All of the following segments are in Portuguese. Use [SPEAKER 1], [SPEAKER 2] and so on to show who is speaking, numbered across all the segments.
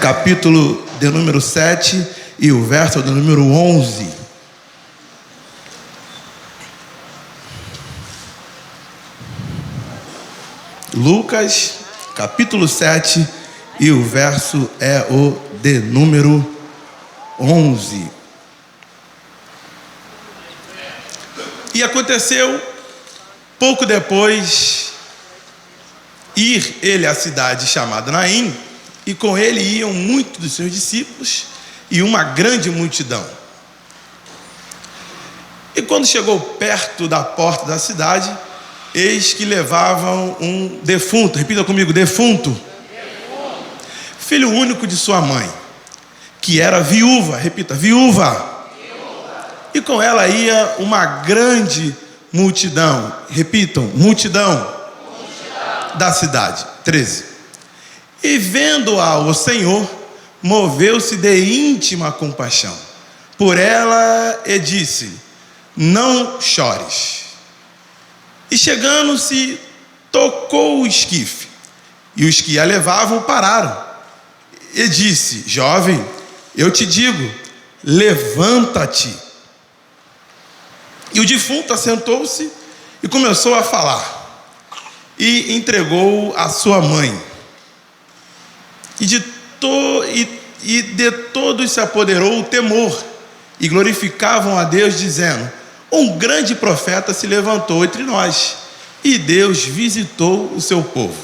[SPEAKER 1] capítulo de número 7 e o verso de número 11. Lucas, capítulo 7 e o verso é o de número 11. E aconteceu, pouco depois, ir ele à cidade chamada Naim, e com ele iam muitos dos seus discípulos e uma grande multidão. E quando chegou perto da porta da cidade, eis que levavam um defunto, repita comigo, defunto, filho único de sua mãe, que era viúva, repita, viúva. E com ela ia uma grande multidão, repitam, multidão da cidade. 13. E vendo-a o Senhor, moveu-se de íntima compaixão por ela e disse: não chores. E chegando-se, tocou o esquife, e os que a levavam pararam. E disse: jovem, eu te digo, levanta-te. E o defunto assentou-se e começou a falar, e entregou a sua mãe. E de todos se apoderou o temor, e glorificavam a Deus, dizendo: um grande profeta se levantou entre nós, e Deus visitou o seu povo.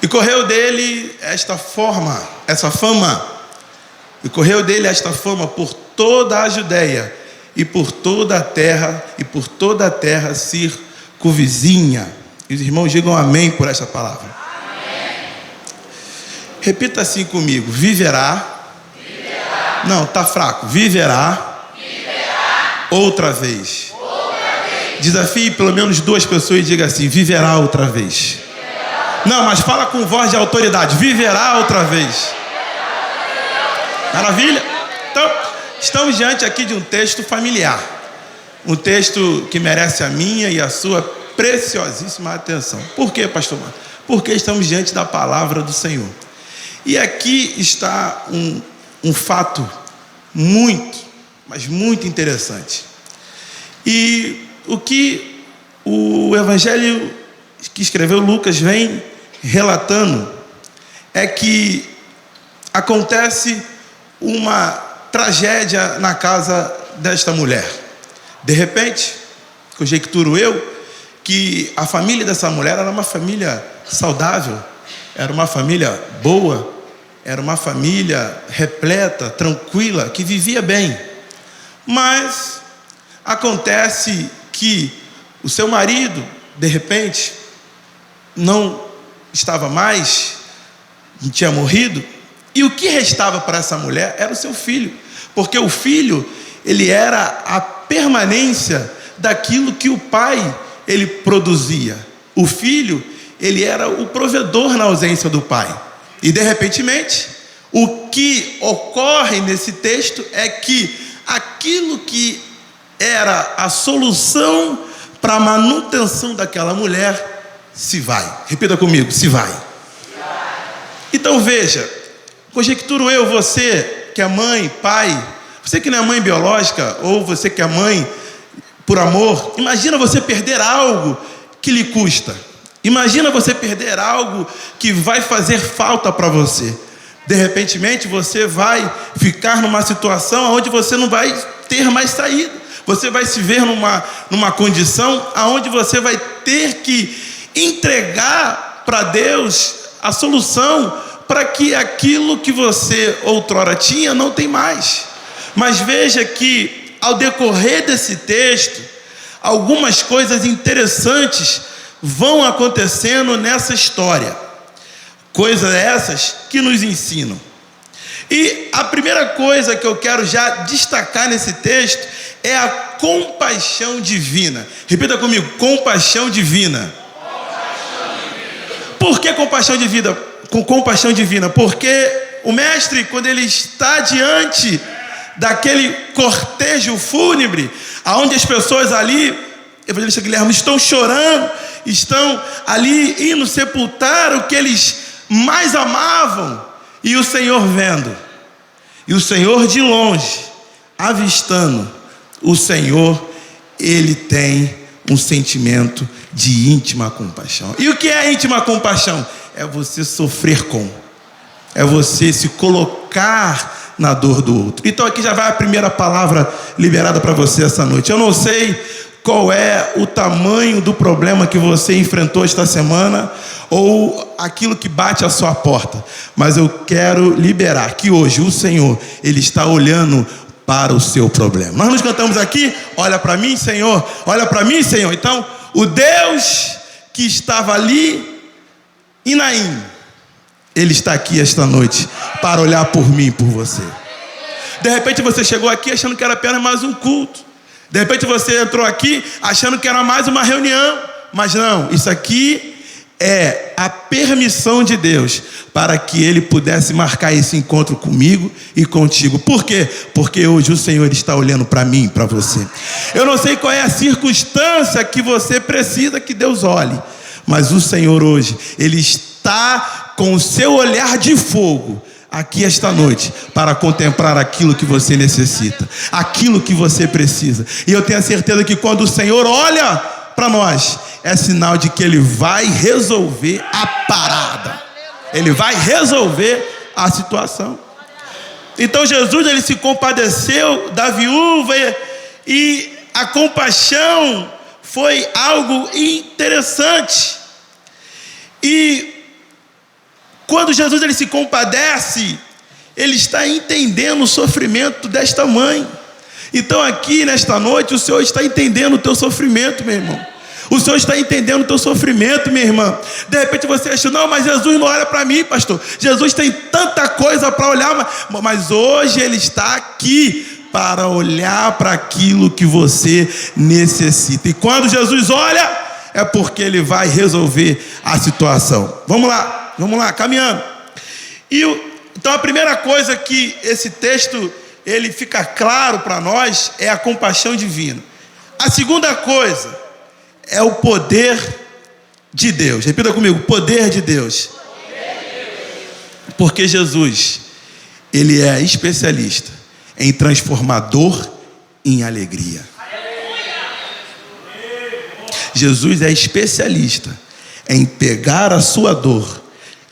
[SPEAKER 1] E correu dele esta fama por toda a Judeia, e por toda a terra circunvizinha. E os irmãos digam amém por esta palavra. Amém. Repita assim comigo: viverá. Não, está fraco. Viverá. Outra vez. Desafie pelo menos duas pessoas e diga assim: viverá outra vez. Não, mas fala com voz de autoridade: viverá outra vez. Maravilha? Então, estamos diante aqui de um texto familiar, um texto que merece a minha e a sua preciosíssima atenção. Por quê, pastor? Porque estamos diante da palavra do Senhor. E aqui está um fato muito, mas muito interessante. E o que o evangelho que escreveu Lucas vem relatando é que acontece uma tragédia na casa desta mulher. De repente, conjecturo eu, que a família dessa mulher era uma família saudável, era uma família boa, era uma família repleta, tranquila, que vivia bem. Mas acontece que o seu marido, de repente, não estava mais, tinha morrido, e o que restava para essa mulher era o seu filho, porque o filho, ele era a permanência daquilo que o pai, ele produzia. O filho, ele era o provedor na ausência do pai. E de repentemente, o que ocorre nesse texto é que aquilo que era a solução para a manutenção daquela mulher se vai. Repita comigo: se vai. Então veja, conjecturo eu, você que é mãe, pai, você que não é mãe biológica, ou você que é mãe por amor, imagina você perder algo que lhe custa. Imagina você perder algo que vai fazer falta para você. De repentemente você vai ficar numa situação onde você não vai ter mais saída. Você vai se ver numa condição onde você vai ter que entregar para Deus a solução para que aquilo que você outrora tinha não tem mais. Mas veja que ao decorrer desse texto, algumas coisas interessantes vão acontecendo nessa história. Coisas essas que nos ensinam. E a primeira coisa que eu quero já destacar nesse texto é a compaixão divina. Repita comigo: compaixão divina. Por que compaixão divina? Com compaixão divina, porque o mestre, quando ele está diante daquele cortejo fúnebre, aonde as pessoas ali, evangelista Guilherme, estão chorando, estão ali indo sepultar o que eles mais amavam, E o Senhor vendo, e o Senhor de longe, avistando, o Senhor, Ele tem um sentimento de íntima compaixão. E o que é íntima compaixão? É você sofrer com, é você se colocar na dor do outro. Então aqui já vai a primeira palavra liberada para você essa noite. Eu não sei qual é o tamanho do problema que você enfrentou esta semana, ou aquilo que bate à sua porta, mas eu quero liberar que hoje o Senhor, Ele está olhando para o seu problema. Nós nos cantamos aqui, olha para mim, Senhor, olha para mim, Senhor. Então, o Deus que estava ali em Naim, Ele está aqui esta noite para olhar por mim e por você. De repente você chegou aqui achando que era apenas mais um culto. De repente você entrou aqui achando que era mais uma reunião. Mas não, isso aqui é a permissão de Deus para que Ele pudesse marcar esse encontro comigo e contigo. Por quê? Porque hoje o Senhor está olhando para mim e para você. Eu não sei qual é a circunstância que você precisa que Deus olhe, mas o Senhor hoje, Ele está com o seu olhar de fogo aqui esta noite para contemplar aquilo que você necessita, aquilo que você precisa. E eu tenho a certeza que quando o Senhor olha para nós, é sinal de que Ele vai resolver a parada. Ele vai resolver a situação. Então Jesus, Ele se compadeceu da viúva e a compaixão foi algo interessante. E quando Jesus, Ele se compadece, Ele está entendendo o sofrimento desta mãe. Então aqui nesta noite o Senhor está entendendo o teu sofrimento, meu irmão. O Senhor está entendendo o teu sofrimento, minha irmã. De repente você acha, não, mas Jesus não olha para mim, pastor. Jesus tem tanta coisa para olhar, mas hoje Ele está aqui para olhar para aquilo que você necessita. E quando Jesus olha, é porque Ele vai resolver a situação. Vamos lá, caminhando. Então a primeira coisa que esse texto ele fica claro para nós é a compaixão divina. A segunda coisa é o poder de Deus. Repita comigo, poder de Deus. Porque Jesus, Ele é especialista em transformar dor em alegria. Jesus é especialista em pegar a sua dor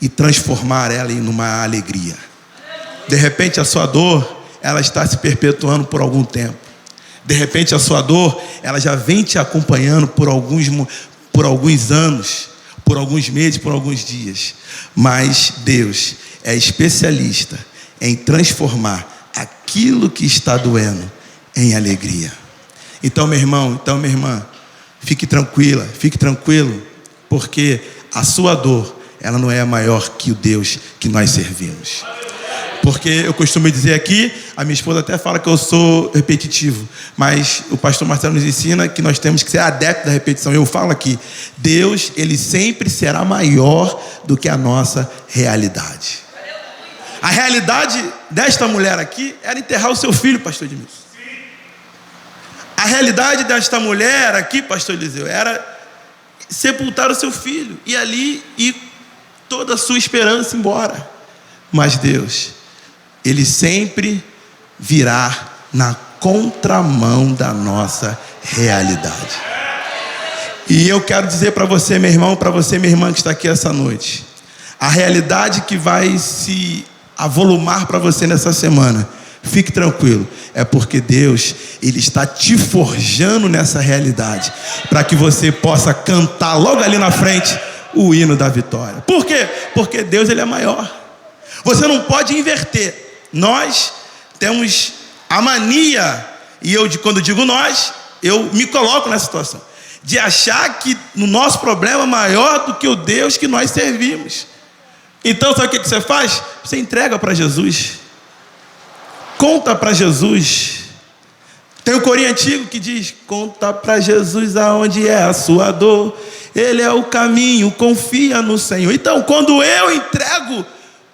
[SPEAKER 1] e transformar ela em uma alegria. De repente a sua dor, ela está se perpetuando por algum tempo. De repente a sua dor, ela já vem te acompanhando por alguns anos, por alguns meses, por alguns dias. Mas Deus é especialista em transformar aquilo que está doendo em alegria. Então, meu irmão, minha irmã, fique tranquila, fique tranquilo, porque a sua dor, ela não é maior que o Deus que nós servimos. Porque eu costumo dizer aqui, a minha esposa até fala que eu sou repetitivo, mas o pastor Marcelo nos ensina que nós temos que ser adeptos da repetição. Eu falo aqui, Deus, Ele sempre será maior do que a nossa realidade. A realidade desta mulher aqui era enterrar o seu filho, pastor Edmilson. A realidade desta mulher aqui, pastor Eliseu, era sepultar o seu filho e ali ir toda a sua esperança embora. Mas Deus, Ele sempre virá na contramão da nossa realidade. E eu quero dizer para você, meu irmão, para você, minha irmã, que está aqui essa noite, a realidade que vai se avolumar para você nessa semana, fique tranquilo, é porque Deus, Ele está te forjando nessa realidade, para que você possa cantar logo ali na frente o hino da vitória. Por quê? Porque Deus, Ele é maior. Você não pode inverter. Nós temos a mania, e quando digo nós, eu me coloco nessa situação, de achar que o nosso problema é maior do que o Deus que nós servimos. Então sabe o que você faz? Você entrega para Jesus, conta para Jesus. Tem um corinho antigo que diz: conta para Jesus aonde é a sua dor, Ele é o caminho, confia no Senhor. Então quando eu entrego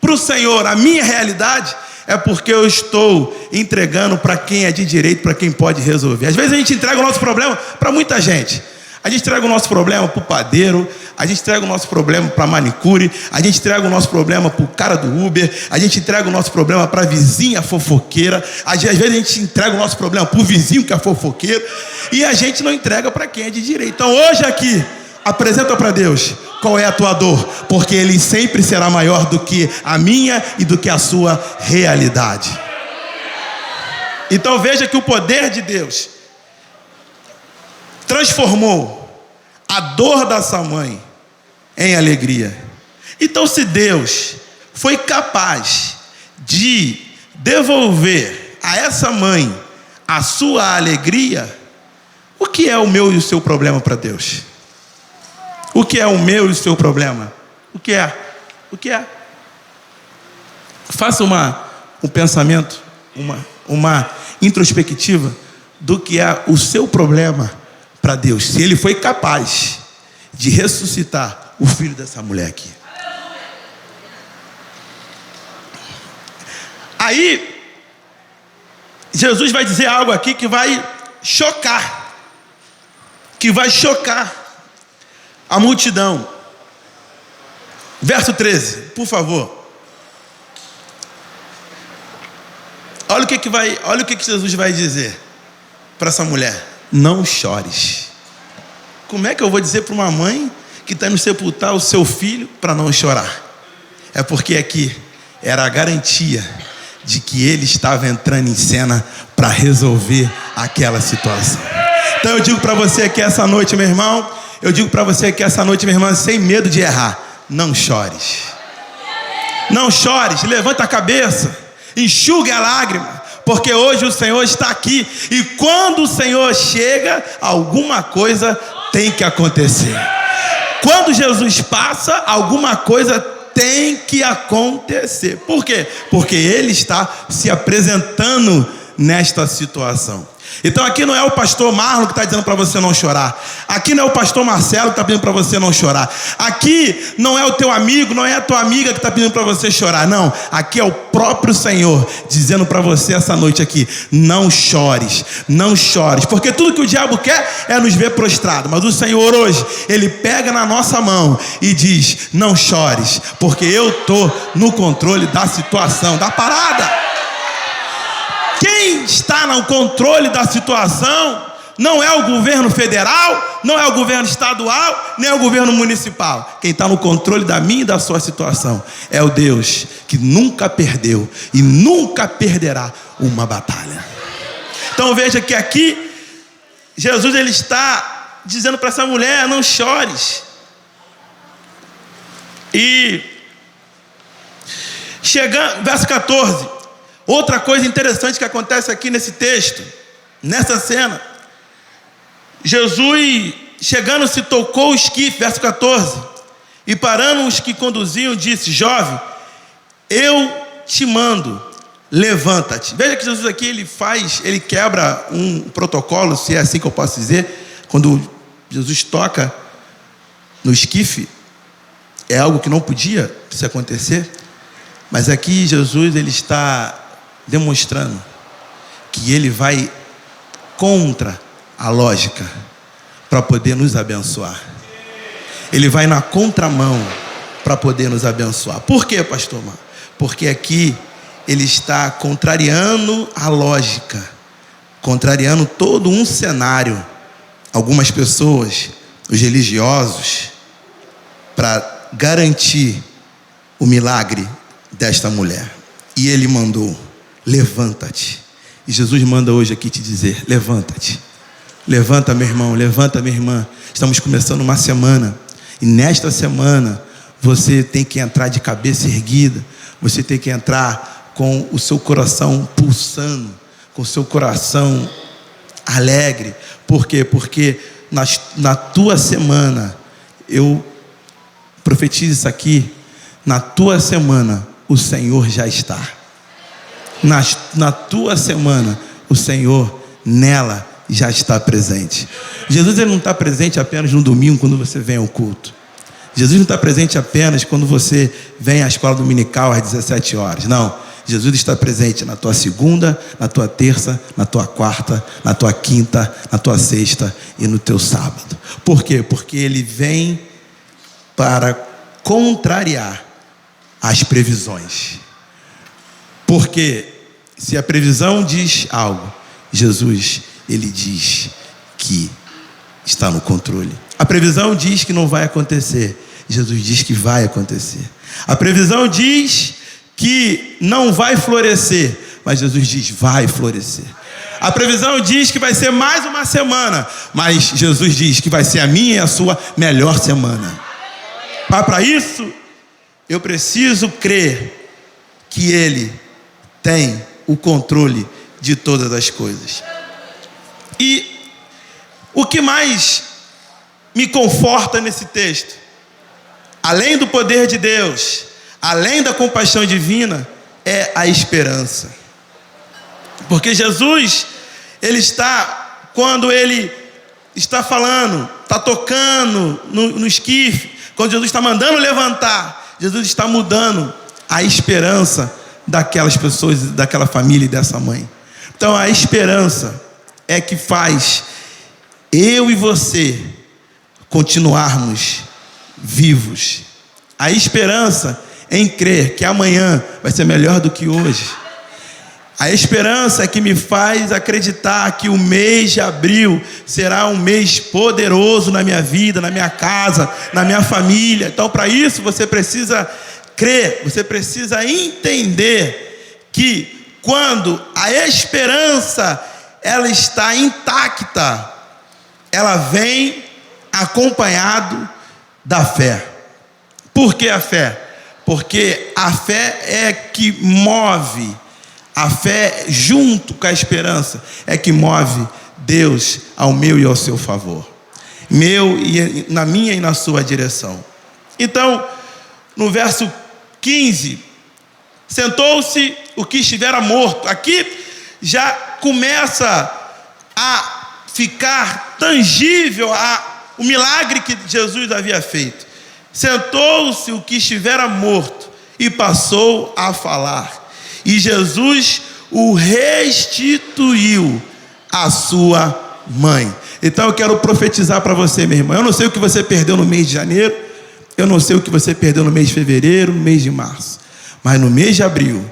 [SPEAKER 1] para o Senhor a minha realidade, é porque eu estou entregando para quem é de direito, para quem pode resolver. Às vezes a gente entrega o nosso problema para muita gente. A gente entrega o nosso problema para o padeiro, a gente entrega o nosso problema para a manicure, a gente entrega o nosso problema para o cara do Uber, a gente entrega o nosso problema para a vizinha fofoqueira, às vezes a gente entrega o nosso problema para o vizinho que é fofoqueiro, e a gente não entrega para quem é de direito. Então hoje aqui, apresenta para Deus qual é a tua dor, porque Ele sempre será maior do que a minha e do que a sua realidade. Então veja que o poder de Deus transformou a dor dessa mãe em alegria. Então, se Deus foi capaz de devolver a essa mãe a sua alegria, o que é o meu e o seu problema para Deus? O que é o meu e o seu problema? O que é? O que é? Faça um pensamento, uma introspectiva do que é o seu problema para Deus, se Ele foi capaz de ressuscitar o filho dessa mulher aqui. Aí Jesus vai dizer algo aqui que vai chocar a multidão. Verso 13, por favor. Olha o que Jesus vai dizer para essa mulher: não chores. Como é que eu vou dizer para uma mãe que está indo sepultar o seu filho para não chorar? É porque aqui era a garantia de que ele estava entrando em cena para resolver aquela situação. Então eu digo para você aqui essa noite, meu irmão, sem medo de errar, não chores. Não chores, levanta a cabeça, enxugue a lágrima, porque hoje o Senhor está aqui, e quando o Senhor chega, alguma coisa tem que acontecer. Quando Jesus passa, alguma coisa tem que acontecer. Por quê? Porque Ele está se apresentando nesta situação. Então aqui não é o pastor Marlon que está dizendo para você não chorar. Aqui não é o pastor Marcelo que está pedindo para você não chorar. Aqui não é o teu amigo, não é a tua amiga que está pedindo para você chorar. Não, aqui é o próprio Senhor dizendo para você essa noite aqui: não chores, não chores. Porque tudo que o diabo quer é nos ver prostrado. Mas o Senhor hoje, Ele pega na nossa mão e diz: não chores, porque eu estou no controle da situação, da parada. Quem está no controle da situação não é o governo federal, não é o governo estadual, nem é o governo municipal. Quem está no controle da minha e da sua situação é o Deus que nunca perdeu e nunca perderá uma batalha. Então veja que aqui Jesus ele está dizendo para essa mulher: não chores. E chegando, verso 14. Outra coisa interessante que acontece aqui nesse texto, nessa cena, Jesus, chegando, se tocou o esquife, verso 14, e parando os que conduziam, disse: jovem, eu te mando, levanta-te. Veja que Jesus aqui, ele quebra um protocolo, se é assim que eu posso dizer. Quando Jesus toca no esquife, é algo que não podia se acontecer, mas aqui Jesus, ele está demonstrando que Ele vai contra a lógica para poder nos abençoar. Ele vai na contramão para poder nos abençoar. Por quê, pastor Mar? Porque aqui Ele está contrariando a lógica, contrariando todo um cenário. Algumas pessoas, os religiosos, para garantir o milagre desta mulher. E Ele mandou: levanta-te. E Jesus manda hoje aqui te dizer: levanta-te. Levanta, meu irmão, levanta, minha irmã. Estamos começando uma semana, e nesta semana você tem que entrar de cabeça erguida. Você tem que entrar com o seu coração pulsando, com o seu coração alegre. Por quê? Porque na tua semana, eu profetizo isso aqui, na tua semana o Senhor já está. Na tua semana, o Senhor, nela, já está presente. Jesus ele não está presente apenas no domingo, quando você vem ao culto. Jesus não está presente apenas quando você vem à escola dominical às 17 horas. Não. Jesus está presente na tua segunda, na tua terça, na tua quarta, na tua quinta, na tua sexta e no teu sábado. Por quê? Porque Ele vem para contrariar as previsões. Porque se a previsão diz algo, Jesus, Ele diz que está no controle. A previsão diz que não vai acontecer, Jesus diz que vai acontecer. A previsão diz que não vai florescer, mas Jesus diz vai florescer. A previsão diz que vai ser mais uma semana, mas Jesus diz que vai ser a minha e a sua melhor semana. Mas para isso, eu preciso crer que Ele tem o controle de todas as coisas. E o que mais me conforta nesse texto, além do poder de Deus, além da compaixão divina, é a esperança. Porque Jesus, Ele está, quando Ele está falando, está tocando no esquife, quando Jesus está mandando levantar, Jesus está mudando a esperança daquelas pessoas, daquela família e dessa mãe. Então a esperança é que faz eu e você continuarmos vivos. A esperança em crer que amanhã vai ser melhor do que hoje. A esperança é que me faz acreditar que o mês de abril será um mês poderoso na minha vida, na minha casa, na minha família. Então, para isso, você precisa crer, você precisa entender que quando a esperança ela está intacta, ela vem acompanhado da fé. Por que a fé? Porque a fé é que move, a fé junto com a esperança é que move Deus ao meu e ao seu favor, na minha e na sua direção. Então, no verso 15, sentou-se o que estivera morto. Aqui já começa a ficar tangível o milagre que Jesus havia feito. Sentou-se o que estivera morto e passou a falar. E Jesus o restituiu à sua mãe. Então eu quero profetizar para você, meu irmão. Eu não sei o que você perdeu no mês de janeiro, eu não sei o que você perdeu no mês de fevereiro, no mês de março, mas no mês de abril,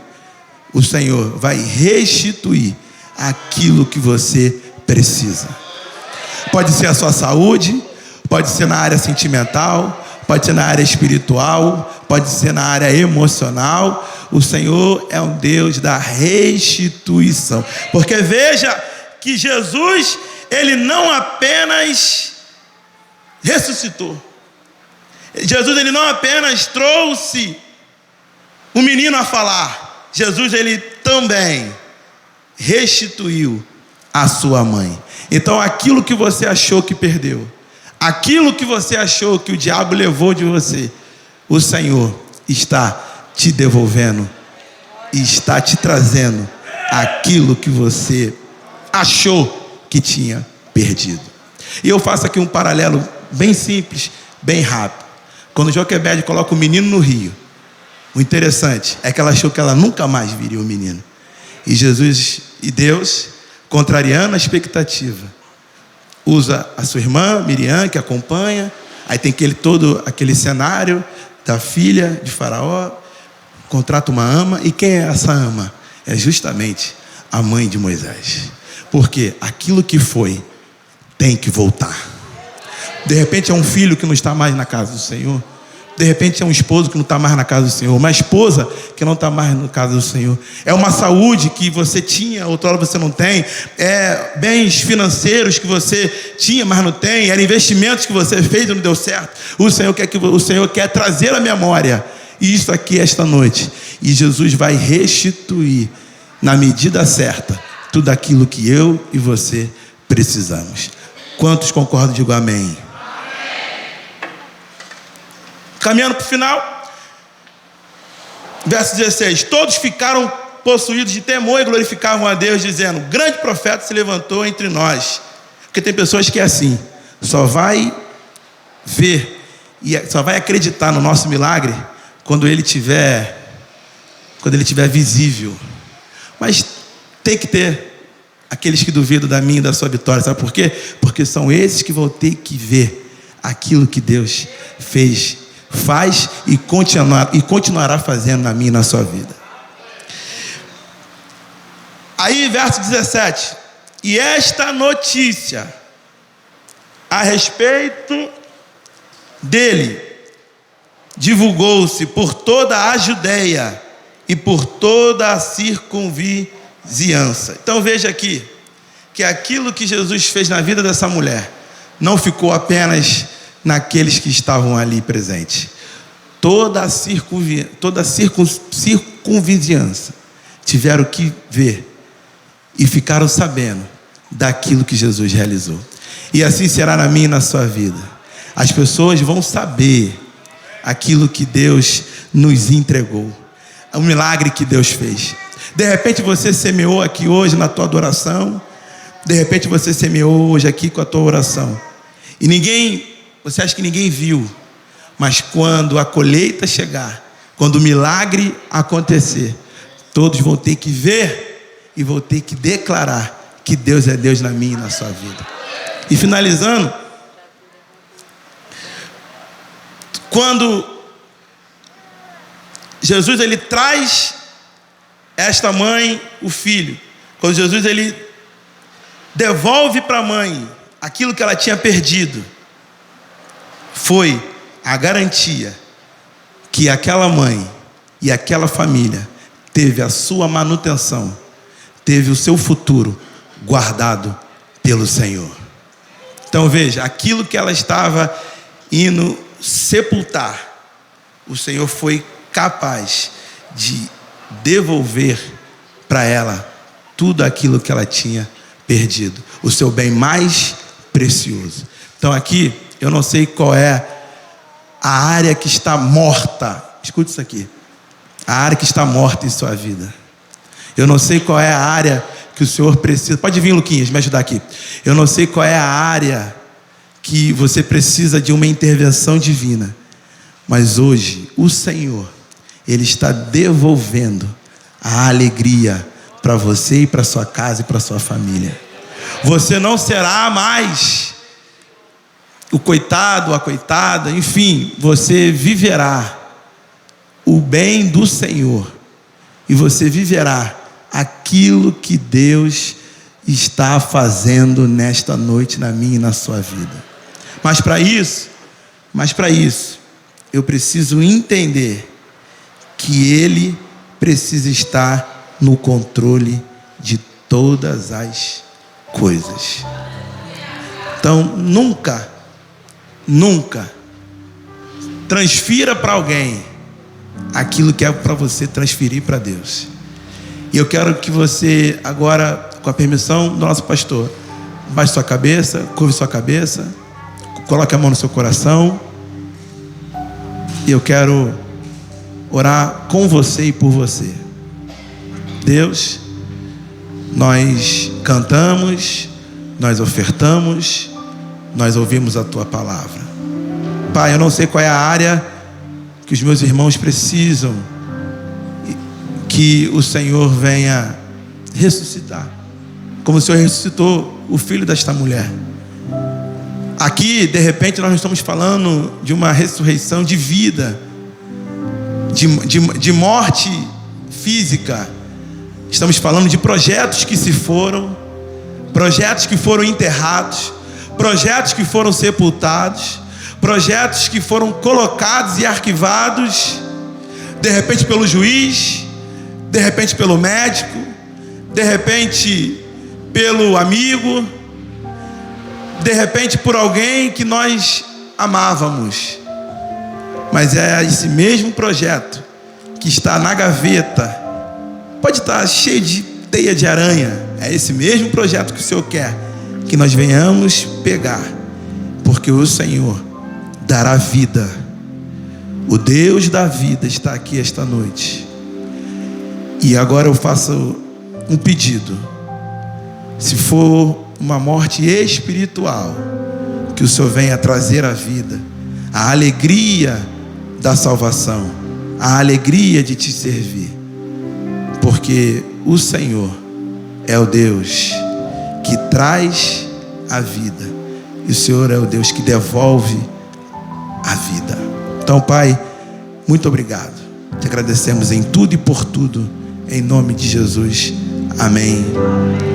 [SPEAKER 1] o Senhor vai restituir aquilo que você precisa. Pode ser a sua saúde, pode ser na área sentimental, pode ser na área espiritual, pode ser na área emocional. O Senhor é um Deus da restituição. Porque veja que Jesus, Ele não apenas ressuscitou. Jesus, Ele não apenas trouxe o menino a falar. Jesus, Ele também restituiu a sua mãe. Então aquilo que você achou que perdeu, aquilo que você achou que o diabo levou de você, o Senhor está te devolvendo e está te trazendo aquilo que você achou que tinha perdido. E eu faço aqui um paralelo bem simples, bem rápido. Quando Joquebede coloca o menino no rio, o interessante é que ela achou que ela nunca mais viria o menino. E Jesus e Deus, contrariando a expectativa, usa a sua irmã Miriam, que acompanha. Aí tem todo aquele cenário da filha de Faraó, contrata uma ama. E quem é essa ama? É justamente a mãe de Moisés. Porque aquilo que foi tem que voltar. De repente é um filho que não está mais na casa do Senhor. De repente é um esposo que não está mais na casa do Senhor. Uma esposa que não está mais na casa do Senhor. É uma saúde que você tinha, outra hora você não tem. É bens financeiros que você tinha, mas não tem. Eram investimentos que você fez e não deu certo. O Senhor quer trazer à memória isso aqui esta noite. E Jesus vai restituir na medida certa tudo aquilo que eu e você precisamos. Quantos concordam? Digo amém. Caminhando para o final, verso 16: todos ficaram possuídos de temor e glorificavam a Deus, dizendo: grande profeta se levantou entre nós. Porque tem pessoas que é assim, só vai ver e só vai acreditar no nosso milagre quando ele estiver quando ele estiver visível. Mas tem que ter aqueles que duvidam da minha e da sua vitória. Sabe por quê? Porque são esses que vão ter que ver aquilo que Deus faz e continuará fazendo na minha e na sua vida. Aí, verso 17. E esta notícia a respeito dele divulgou-se por toda a Judeia e por toda a circunvizinhança. Então veja aqui, que aquilo que Jesus fez na vida dessa mulher não ficou apenas naqueles que estavam ali presentes. Toda a circunvizinhança tiveram que ver e ficaram sabendo daquilo que Jesus realizou. E assim será na minha e na sua vida. As pessoas vão saber aquilo que Deus nos entregou, o milagre que Deus fez. De repente você semeou aqui hoje na tua adoração, de repente você semeou hoje aqui com a tua oração, e você acha que ninguém viu, mas quando a colheita chegar, quando o milagre acontecer, todos vão ter que ver e vão ter que declarar que Deus é Deus na minha e na sua vida. E finalizando, quando Jesus ele traz esta mãe o filho, quando Jesus ele devolve para a mãe aquilo que ela tinha perdido, foi a garantia que aquela mãe e aquela família teve a sua manutenção, teve o seu futuro guardado pelo Senhor. Então veja, aquilo que ela estava indo sepultar, o Senhor foi capaz de devolver para ela tudo aquilo que ela tinha perdido, o seu bem mais precioso. Então aqui, eu não sei qual é a área que está morta. Escute isso aqui. A área que está morta em sua vida. Eu não sei qual é a área que o Senhor precisa. Pode vir, Luquinhas, me ajudar aqui. Eu não sei qual é a área que você precisa de uma intervenção divina. Mas hoje, o Senhor, Ele está devolvendo a alegria para você e para sua casa e para sua família. Você não será mais o coitado, a coitada, enfim, você viverá o bem do Senhor e você viverá aquilo que Deus está fazendo nesta noite na minha e na sua vida. Mas para isso, eu preciso entender que Ele precisa estar no controle de todas as coisas. Então, nunca transfira para alguém aquilo que é para você transferir para Deus. E eu quero que você agora, com a permissão do nosso pastor, baixe sua cabeça, curve sua cabeça, coloque a mão no seu coração. E eu quero orar com você e por você. Deus, nós cantamos, nós ofertamos, nós ouvimos a Tua palavra. Pai, eu não sei qual é a área que os meus irmãos precisam que o Senhor venha ressuscitar, como o Senhor ressuscitou o filho desta mulher. Aqui, de repente, nós não estamos falando de uma ressurreição de vida, de morte física. Estamos falando de projetos que se foram, projetos que foram enterrados, projetos que foram sepultados, projetos que foram colocados e arquivados, de repente pelo juiz, de repente pelo médico, de repente pelo amigo, de repente por alguém que nós amávamos. Mas é esse mesmo projeto que está na gaveta, pode estar cheio de teia de aranha, é esse mesmo projeto que o Senhor quer que nós venhamos pegar, porque o Senhor dará vida. O Deus da vida está aqui esta noite. E agora eu faço um pedido. Se for uma morte espiritual, que o Senhor venha trazer a vida, a alegria da salvação, a alegria de te servir. Porque o Senhor é o Deus que traz a vida, e o Senhor é o Deus que devolve a vida. Então, Pai, muito obrigado. Te agradecemos em tudo e por tudo, em nome de Jesus. Amém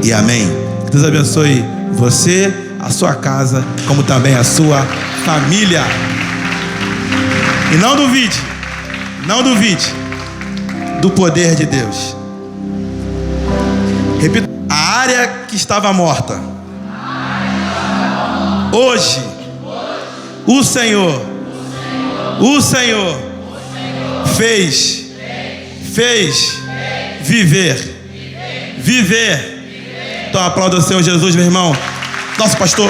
[SPEAKER 1] e amém. Deus abençoe você, a sua casa, como também a sua família. E não duvide do poder de Deus. Repito, a área que estava morta, hoje, o Senhor fez viver. Então aplauda o Senhor Jesus, meu irmão. Nosso pastor